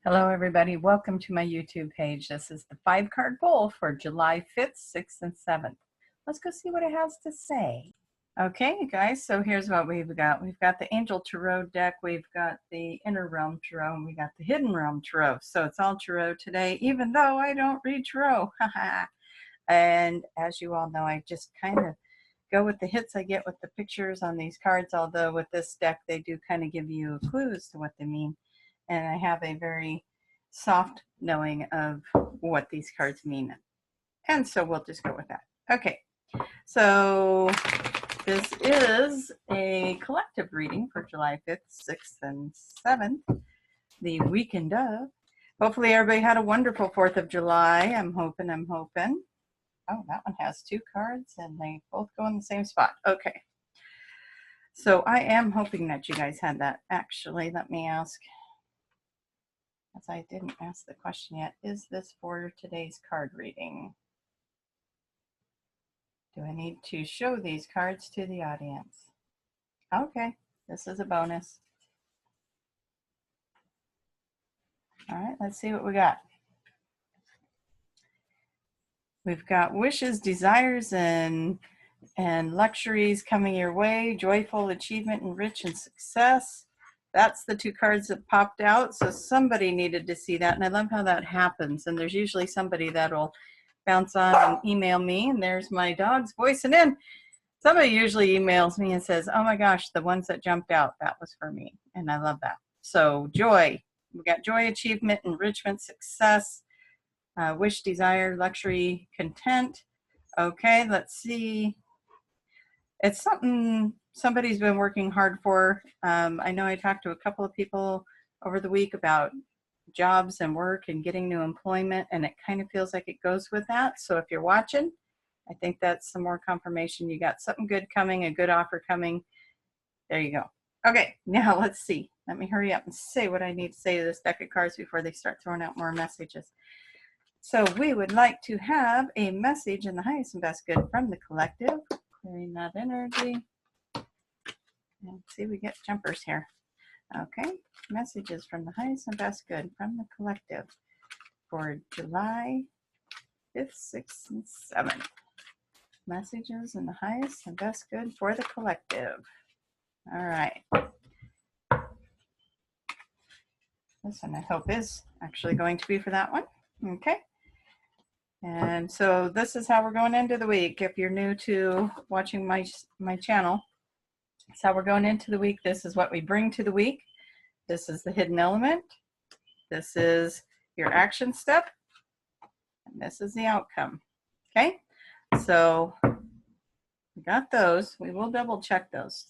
Hello everybody, welcome to my YouTube page. This is the 5-card pull for July 5th, 6th, and 7th. Let's go see what it has to say. Okay guys, so here's what we've got. We've got the Angel Tarot deck, we've got the Inner Realm Tarot, and we got the Hidden Realm Tarot. So it's all Tarot today, even though I don't read Tarot. And as you all know, I just kind of go with the hits I get with the pictures on these cards, although with this deck they do kind of give you clues to what they mean. And I have a very soft knowing of what these cards mean. And so we'll just go with that. Okay, so this is a collective reading for July 5th, 6th, and 7th, the weekend of. Hopefully everybody had a wonderful 4th of July. I'm hoping. Oh, that one has 2 cards and they both go in the same spot. Okay. So I am hoping that you guys had that. Actually, let me ask, as I didn't ask the question yet, is this for today's card reading? Do I need to show these cards to the audience? Okay, this is a bonus. All right, let's see what we got. We've got wishes, desires, and luxuries coming your way, joyful achievement, and rich in success. That's the 2 cards that popped out. So somebody needed to see that. And I love how that happens. And there's usually somebody that'll bounce on and email me. And there's my dog's voicing in. Somebody usually emails me and says, oh my gosh, the ones that jumped out, that was for me. And I love that. So joy. We got joy, achievement, enrichment, success, wish, desire, luxury, content. Okay, let's see. It's something somebody's been working hard for. I know I talked to a couple of people over the week about jobs and work and getting new employment, and it kind of feels like it goes with that. So if you're watching, I think that's some more confirmation. You got something good coming, a good offer coming. There you go. Okay, now let's see. Let me hurry up and say what I need to say to this deck of cards before they start throwing out more messages. So we would like to have a message in the highest and best good from the collective. Clearing that energy. And see, we get jumpers here. Okay, messages from the highest and best good from the collective for July 5th, 6th, and 7th. Messages in the highest and best good for the collective. All right. This one I hope is actually going to be for that one. Okay. And so this is how we're going into the week. If you're new to watching my channel, that's how we're going into the week. This is what we bring to the week. This is the hidden element. This is your action step. And this is the outcome. Okay, so we got those. We will double check those.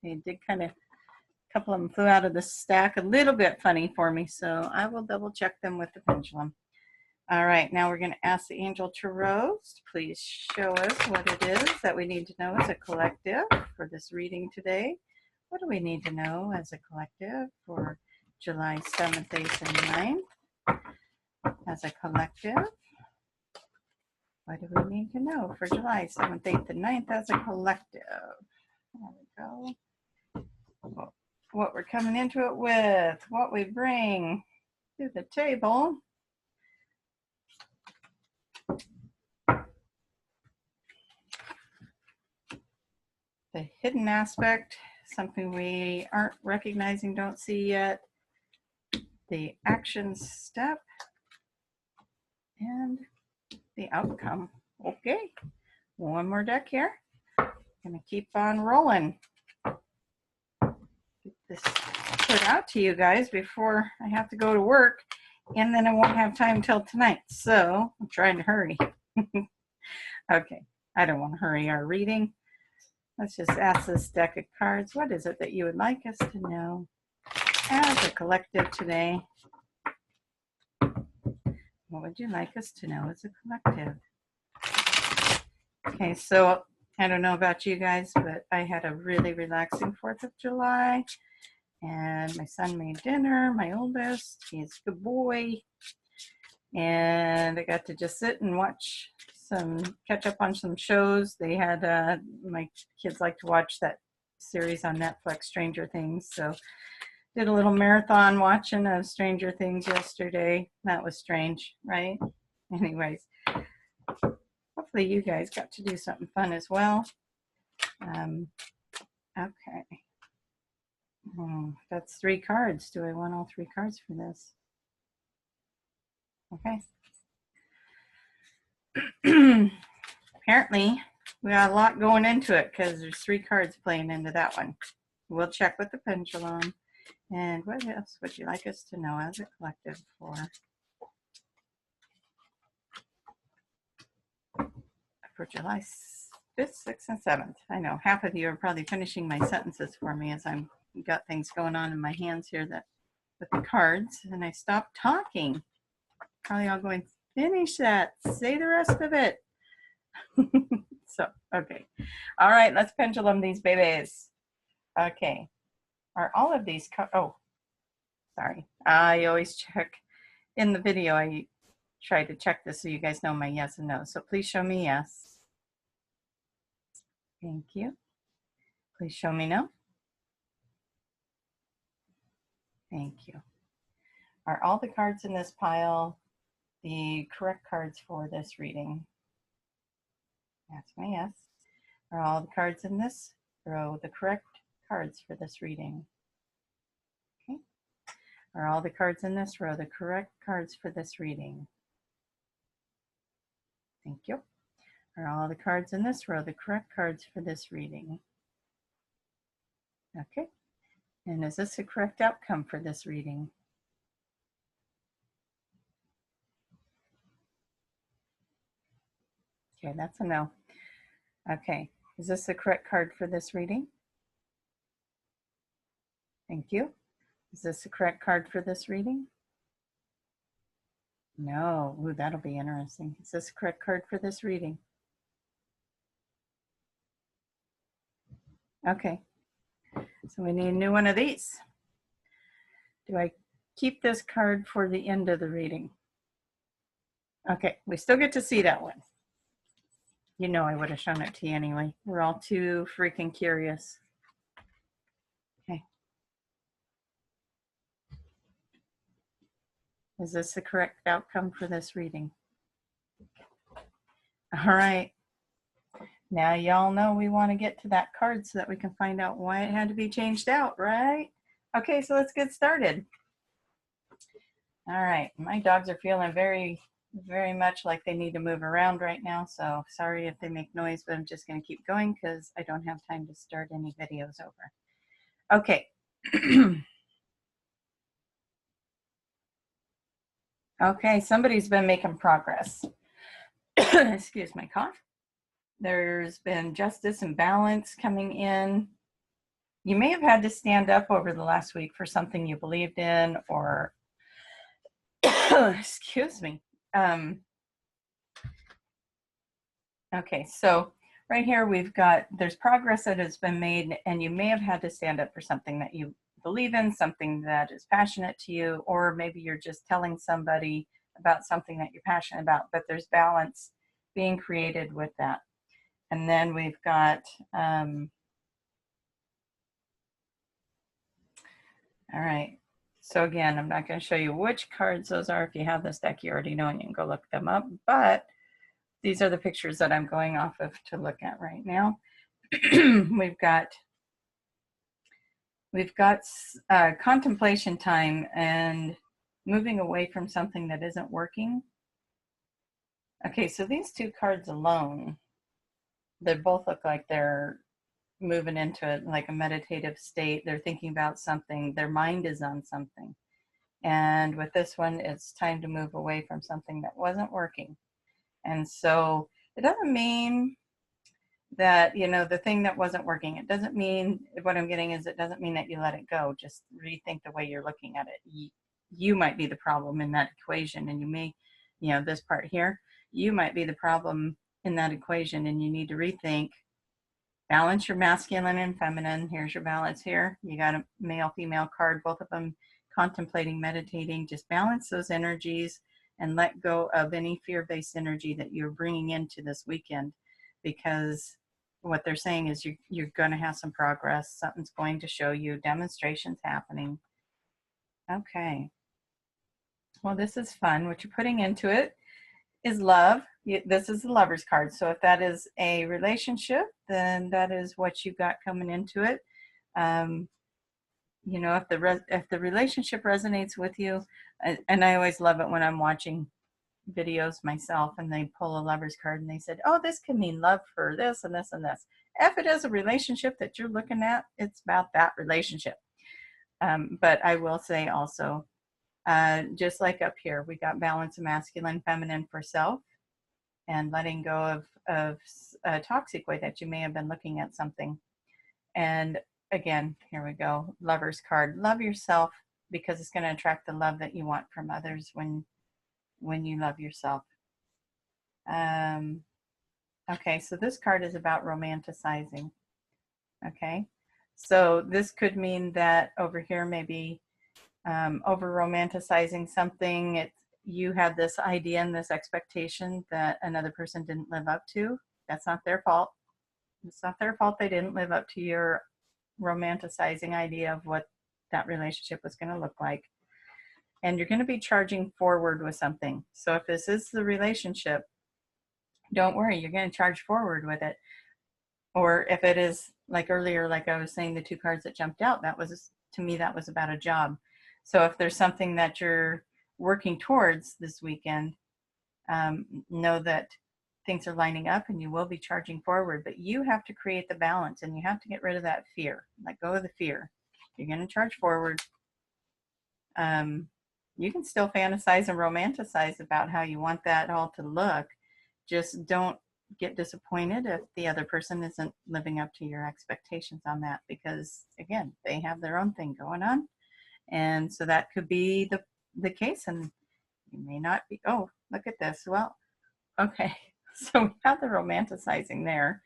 They did kind of, a couple of them flew out of the stack a little bit funny for me, so I will double check them with the pendulum. All right, now we're going to ask the Angel Tarot to please show us what it is that we need to know as a collective for this reading today. What do we need to know as a collective for July 7th, 8th, and 9th? As a collective, what do we need to know for July 7th, 8th, and 9th as a collective? There we go. What we're coming into it with, what we bring to the table. The hidden aspect, something we aren't recognizing, don't see yet. The action step and the outcome. Okay, one more deck here. Gonna keep on rolling. Get this put out to you guys before I have to go to work, and then I won't have time till tonight. So I'm trying to hurry. Okay, I don't want to hurry our reading. Let's just ask this deck of cards, what is it that you would like us to know as a collective today? What would you like us to know as a collective? Okay, so I don't know about you guys, but I had a really relaxing 4th of July. And my son made dinner, my oldest. He's a good boy. And I got to just sit and catch up on some shows. They had, my kids like to watch that series on Netflix, Stranger Things. So Did a little marathon watching of Stranger Things yesterday. That was strange, right? Anyways, hopefully you guys got to do something fun as well. Okay. That's 3 cards. Do I want all 3 cards for this? Okay. Apparently, we got a lot going into it because there's 3 cards playing into that one. We'll check with the pendulum. And what else would you like us to know as a collective for July 5th, 6th, and 7th? I know half of you are probably finishing my sentences for me as I'm got things going on in my hands here that with the cards, and I stopped talking. Probably all going, finish that, say the rest of it. So, okay. All right, let's pendulum these babies. Okay. Are all of these, oh, sorry. I always check in the video. I try to check this so you guys know my yes and no. So please show me yes. Thank you. Please show me no. Thank you. Are all the cards in this pile the correct cards for this reading? That's my yes. Are all the cards in this row the correct cards for this reading? Okay. Are all the cards in this row the correct cards for this reading? Thank you. Are all the cards in this row the correct cards for this reading? Okay. And is this the correct outcome for this reading? Okay, that's a no. Okay. Is this the correct card for this reading? Thank you. Is this the correct card for this reading? No. Ooh, that'll be interesting. Is this the correct card for this reading? Okay. So we need a new one of these. Do I keep this card for the end of the reading? Okay, we still get to see that one. You know I would have shown it to you anyway. We're all too freaking curious. Okay. Is this the correct outcome for this reading? All right. Now y'all know we want to get to that card so that we can find out why it had to be changed out, right? Okay, so let's get started. All right, my dogs are feeling very much like they need to move around right now, so sorry if they make noise, but I'm just going to keep going because I don't have time to start any videos over. Okay. Okay, somebody's been making progress. Excuse my cough. There's been justice and balance coming in. You may have had to stand up over the last week for something you believed in, or excuse me. Okay, so right here we've got, there's progress that has been made, and you may have had to stand up for something that you believe in, something that is passionate to you, or maybe you're just telling somebody about something that you're passionate about, but there's balance being created with that. And then we've got, all right. So again, I'm not going to show you which cards those are. If you have this deck, you already know, and you can go look them up. But these are the pictures that I'm going off of to look at right now. We've got contemplation time and moving away from something that isn't working. Okay, so these 2 cards alone, they both look like they're moving into it like a meditative state. They're thinking about something. Their mind is on something. And with this one, it's time to move away from something that wasn't working. And so it doesn't mean that, you know, the thing that wasn't working, it doesn't mean, what I'm getting is, it doesn't mean that you let it go. Just rethink the way you're looking at it. You might be the problem in that equation, and you may, you know, this part here, you might be the problem in that equation, and you need to rethink. Balance your masculine and feminine. Here's your balance here. You got a male, female card, both of them contemplating, meditating. Just balance those energies and let go of any fear-based energy that you're bringing into this weekend, because what they're saying is you're going to have some progress. Something's going to show you. Demonstrations happening. Okay. Well, this is fun. What you're putting into it is love. This is the Lover's card. So if that is a relationship, then that is what you got coming into it. You know, if the relationship resonates with you, and I always love it when I'm watching videos myself and they pull a Lover's card and they said, oh, this can mean love for this and this and this. If it is a relationship that you're looking at, it's about that relationship. But I will say also, just like up here, we got balance of masculine, feminine for self, and letting go of a toxic way that you may have been looking at something. And again, here we go, Lover's card. Love yourself, because it's going to attract the love that you want from others when you love yourself. Okay, so this card is about romanticizing. Okay, so this could mean that over here, maybe over romanticizing something. You had this idea and this expectation that another person didn't live up to. That's not their fault. It's not their fault they didn't live up to your romanticizing idea of what that relationship was going to look like. And you're going to be charging forward with something. So if this is the relationship, don't worry, you're going to charge forward with it. Or if it is like earlier, like I was saying, the two cards that jumped out, that was, to me, that was about a job. So if there's something that you're working towards this weekend, know that things are lining up and you will be charging forward, but you have to create the balance and you have to get rid of that fear. Let go of the fear. You're going to charge forward. You can still fantasize and romanticize about how you want that all to look. Just don't get disappointed if the other person isn't living up to your expectations on that, because again, they have their own thing going on. And so that could be the case, and you may not be. Oh, look at this. Well, okay. So we have the romanticizing there.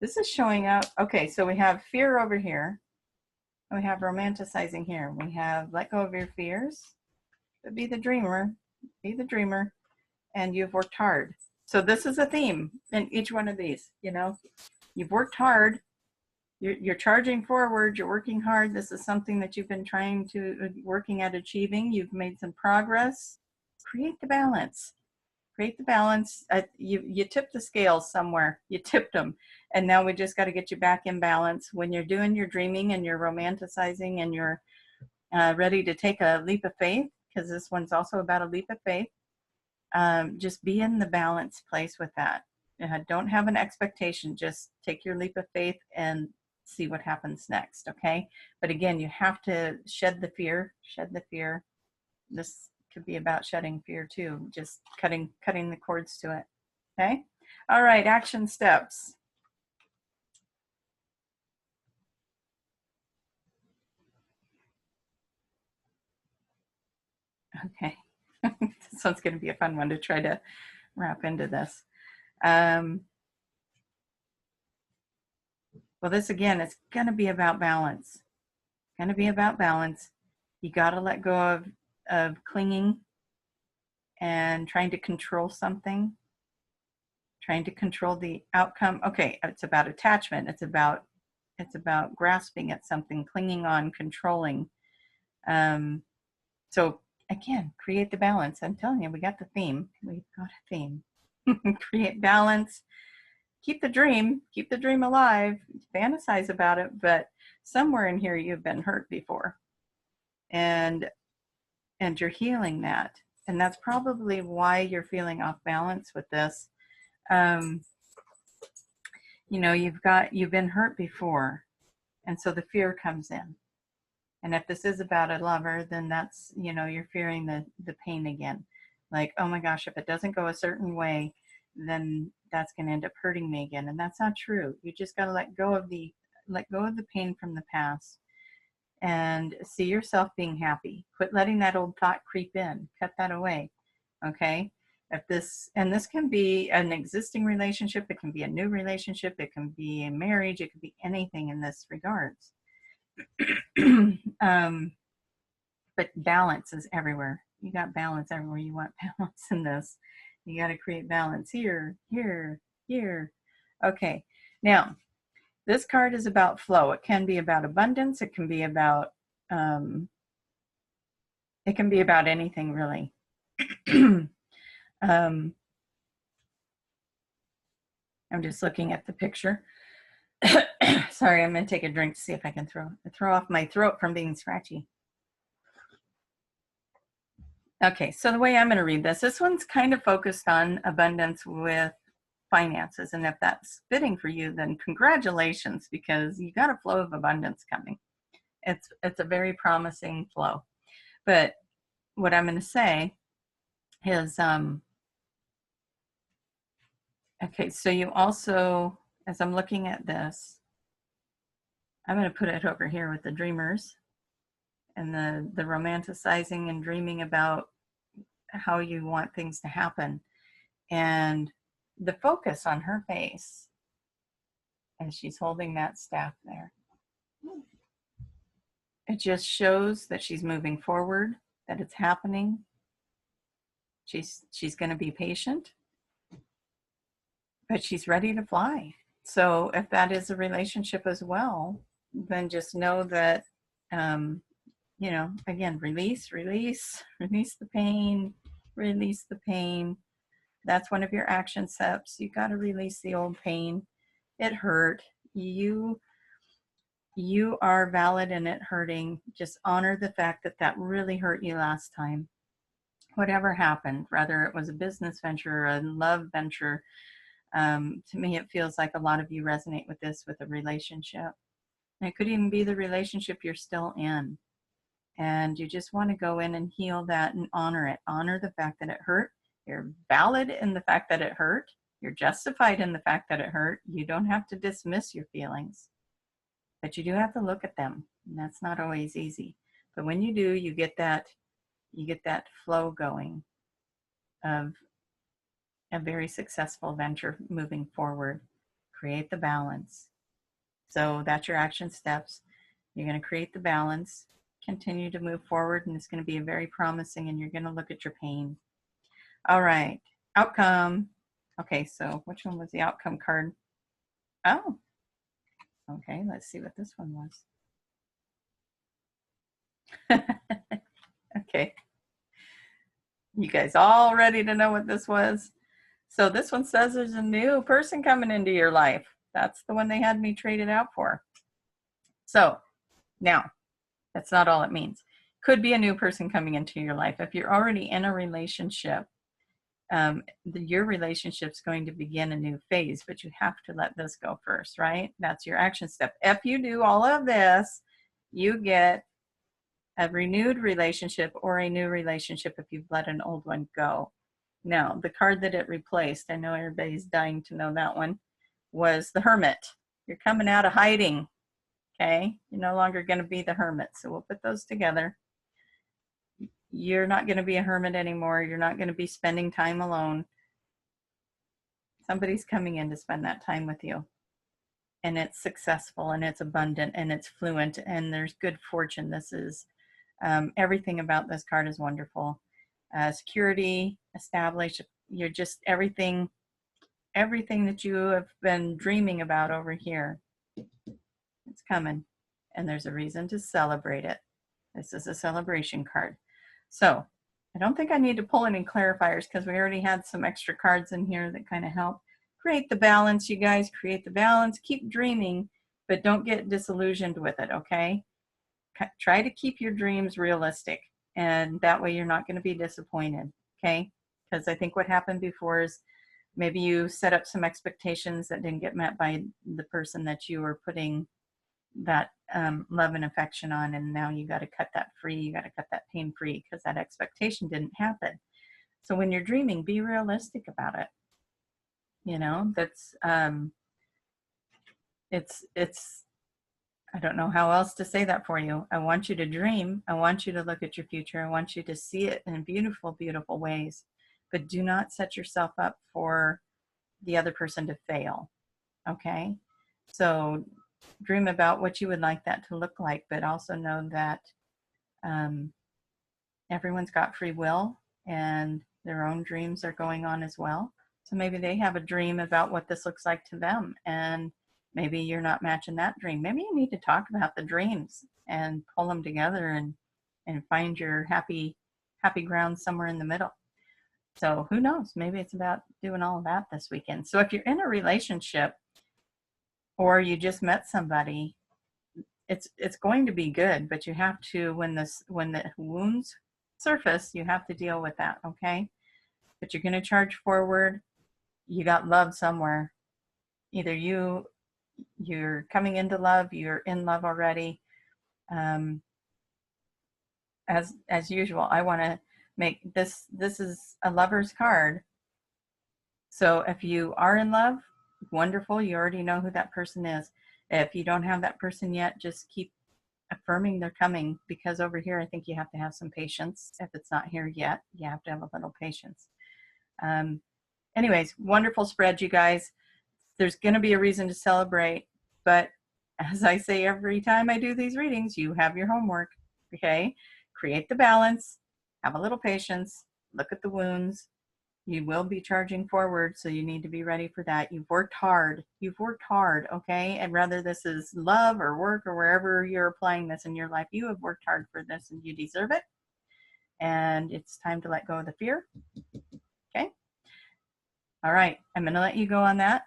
This is showing up. Okay, so we have fear over here. We have romanticizing here. We have let go of your fears, but be the dreamer. Be the dreamer. And you've worked hard. So this is a theme in each one of these. You know, you've worked hard. You're charging forward. You're working hard. This is something that you've been working at achieving. You've made some progress. Create the balance. Create the balance. You tipped the scales somewhere. You tipped them. And now we just got to get you back in balance. When you're doing your dreaming and you're romanticizing and you're ready to take a leap of faith, because this one's also about a leap of faith, just be in the balance place with that. Don't have an expectation. Just take your leap of faith and see what happens next. Okay. But again, you have to shed the fear. Shed the fear. This could be about shedding fear too. Just cutting the cords to it. Okay. All right. Action steps. Okay. This one's going to be a fun one to try to wrap into this. Well, this again, it's going to be about balance. Going to be about balance. You got to let go of clinging and trying to control something, trying to control the outcome. Okay, it's about attachment. It's about grasping at something, clinging on, controlling. So again, create the balance. I'm telling you, we got the theme. We've got a theme. Create balance. Keep the dream alive, fantasize about it, but somewhere in here you've been hurt before. And you're healing that. And that's probably why you're feeling off balance with this. You know, you've been hurt before. And so the fear comes in. And if this is about a lover, then that's, you know, you're fearing the pain again. Like, oh my gosh, if it doesn't go a certain way, then that's going to end up hurting me again. And that's not true. You just got to let go of the pain from the past and see yourself being happy. Quit letting that old thought creep in. Cut that away. Okay. This can be an existing relationship. It can be a new relationship. It can be a marriage. It could be anything in this regards. But balance is everywhere. You got balance everywhere. You want balance in this. You got to create balance here, here, here. Okay. Now, This card is about flow. It can be about abundance. It can be about anything really. I'm just looking at the picture. Sorry, I'm going to take a drink to see if I can throw off my throat from being scratchy. Okay, so the way I'm going to read this one's kind of focused on abundance with finances. And if that's fitting for you, then congratulations, because you got a flow of abundance coming. It's a very promising flow. But what I'm going to say is, okay, so you also, as I'm looking at this, I'm going to put it over here with the dreamers and the romanticizing and dreaming about how you want things to happen. And the focus on her face as she's holding that staff there, it just shows that she's moving forward, that it's happening. She's going to be patient, but she's ready to fly. So if that is a relationship as well, then just know that, you know, again, release the pain, release the pain. That's one of your action steps. You got to release the old pain. It hurt. You are valid in it hurting. Just honor the fact that that really hurt you last time. Whatever happened, whether it was a business venture or a love venture, to me, it feels like a lot of you resonate with this, with a relationship. And it could even be the relationship you're still in. And you just want to go in and heal that and honor it. Honor the fact that it hurt. You're valid in the fact that it hurt. You're justified in the fact that it hurt. You don't have to dismiss your feelings, but you do have to look at them. And that's not always easy. But when you do, you get that flow going of a very successful venture moving forward. Create the balance. So that's your action steps. You're going to create the balance, continue to move forward, and it's going to be very promising, and you're going to look at your pain. All right, outcome. Okay, so which one was the outcome card? Oh, okay, let's see what this one was. Okay. You guys all ready to know what this was? So this one says there's a new person coming into your life. That's the one they had me traded out for. So now, that's not all it means. Could be a new person coming into your life. If you're already in a relationship, your relationship's going to begin a new phase, but you have to let this go first, right? That's your action step. If you do all of this, you get a renewed relationship or a new relationship if you've let an old one go. Now, the card that it replaced, I know everybody's dying to know that one, was the Hermit. You're coming out of hiding, okay? You're no longer going to be the Hermit. So we'll put those together. You're not going to be a hermit anymore. You're not going to be spending time alone. Somebody's coming in to spend that time with you. And it's successful, and it's abundant, and it's fluent, and there's good fortune. This is, everything about this card is wonderful. Security, established, you're just everything that you have been dreaming about over here. It's coming, and there's a reason to celebrate it. This is a celebration card. So I don't think I need to pull any clarifiers because we already had some extra cards in here that kind of help. Create the balance, you guys. Create the balance. Keep dreaming, but don't get disillusioned with it, okay? Try to keep your dreams realistic, and that way you're not going to be disappointed, okay? Because I think what happened before is maybe you set up some expectations that didn't get met by the person that you were putting that love and affection on, and now you got to cut that free. You got to cut that pain free because that expectation didn't happen. So when you're dreaming, be realistic about it. You know, that's it's I don't know how else to say that for you. I want you to dream. I want you to look at your future. I want you to see it in beautiful, beautiful ways, but do not set yourself up for the other person to fail. Okay, so dream about what you would like that to look like, but also know that everyone's got free will and their own dreams are going on as well. So maybe they have a dream about what this looks like to them, and maybe you're not matching that dream. Maybe you need to talk about the dreams and pull them together and find your happy ground somewhere in the middle. So who knows? Maybe it's about doing all of that this weekend. So if you're in a relationship or you just met somebody, it's going to be good, but you have to, when the wounds surface, you have to deal with that, okay? But you're going to charge forward. You got love somewhere. Either you're coming into love, you're in love already. As usual, I want to make this is a lover's card. So if you are in love, wonderful, you already know who that person is. If you don't have that person yet, just keep affirming they're coming, because over here I think you have to have some patience. If it's not here yet, you have to have a little patience. Anyways, wonderful spread, you guys. There's going to be a reason to celebrate, but as I say every time I do these readings, you have your homework, okay? Create the balance, have a little patience, look at the wounds. You will be charging forward, so you need to be ready for that. You've worked hard, okay? And whether this is love or work or wherever you're applying this in your life, you have worked hard for this and you deserve it. And it's time to let go of the fear, okay? All right, I'm gonna let you go on that.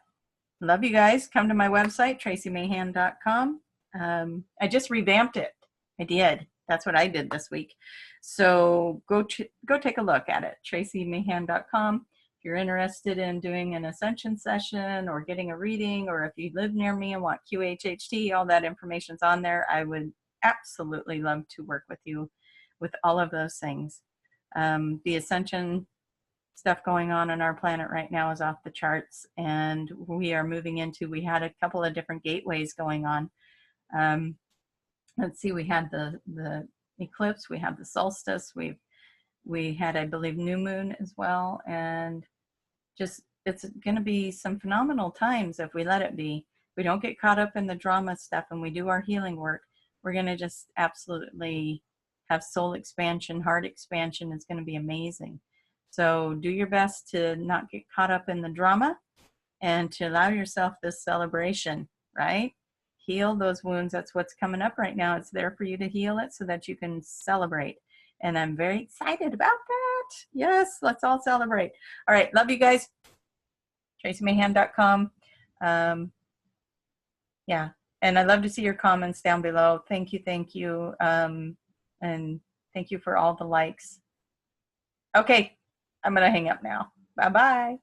Love you guys. Come to my website, traciemahan.com. I just revamped it. I did. That's what I did this week. So go take a look at it, traciemahan.com. If you're interested in doing an ascension session or getting a reading, or if you live near me and want QHHT, all that information's on there. I would absolutely love to work with you with all of those things. The ascension stuff going on our planet right now is off the charts, and we are moving into, we had a couple of different gateways going on. Let's see, we had the eclipse, we had the solstice, we had, I believe, new moon as well, and just, it's going to be some phenomenal times if we let it be. We don't get caught up in the drama stuff and we do our healing work. We're going to just absolutely have soul expansion, heart expansion. It's going to be amazing. So do your best to not get caught up in the drama and to allow yourself this celebration, right? Heal those wounds. That's what's coming up right now. It's there for you to heal it so that you can celebrate. And I'm very excited about that. Yes, let's all celebrate. All right, love you guys. traciemahan.com. Yeah, and I'd love to see your comments down below. Thank you, and thank you for all the likes. Okay, I'm gonna hang up now. Bye-bye.